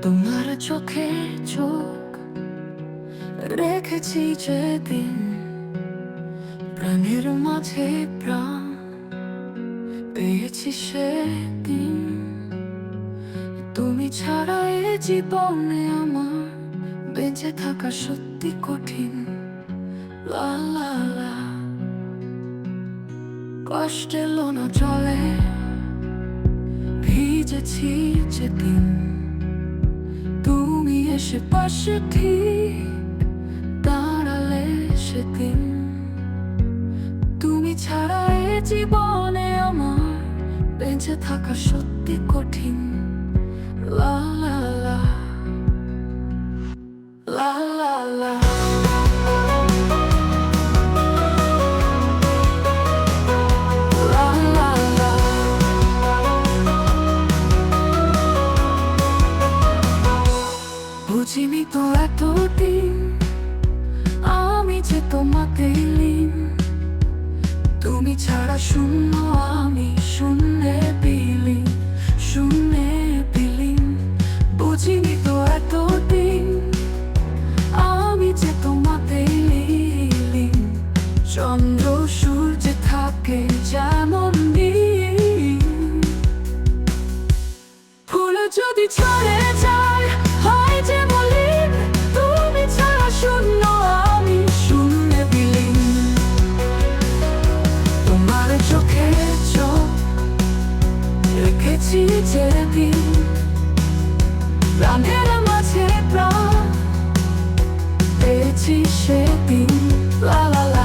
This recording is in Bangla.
তোমার চোখে চোখ রেখেছি যেদিন, প্রাণের মাঝে প্রাণ পেয়েছি সেদিন। তুমি ছাড়া এ জীবনে আমার বেঁচে থাকা সত্যি কঠিন। লা লা লা, কষ্ট এলো না জলে, ভিজেছি যেদিন। তুমি এসে পাশে ঠিক দাঁড়ালে সেদিন। তুমি ছাড়া এ জীবনে আমার বেঁচে থাকা সত্যি কঠিন। লা লা লা, লা লা লা। বুঝিনি তো এতদিন আমি যে তোমাকে লীন। তুমি ছাড়া শূন্য আমি, শূন্যে বিলীন, শূন্যে বিলীন। বুঝিনি তো এতদিন আমি যে তোমাকে লীন। চন্দ্র সূর্যে থাকে যেমন নীল, ফুল যদি ছড়ে যায় হয় যে মলিন। তুমি ছাড়া শূন্য আমি, শূন্যে বিলীন। তোমার চোখে চোখ রেখেছি যেদিন, প্রাণের মাঝে প্রাণ পেয়েছি সেদিন। লা লা লা।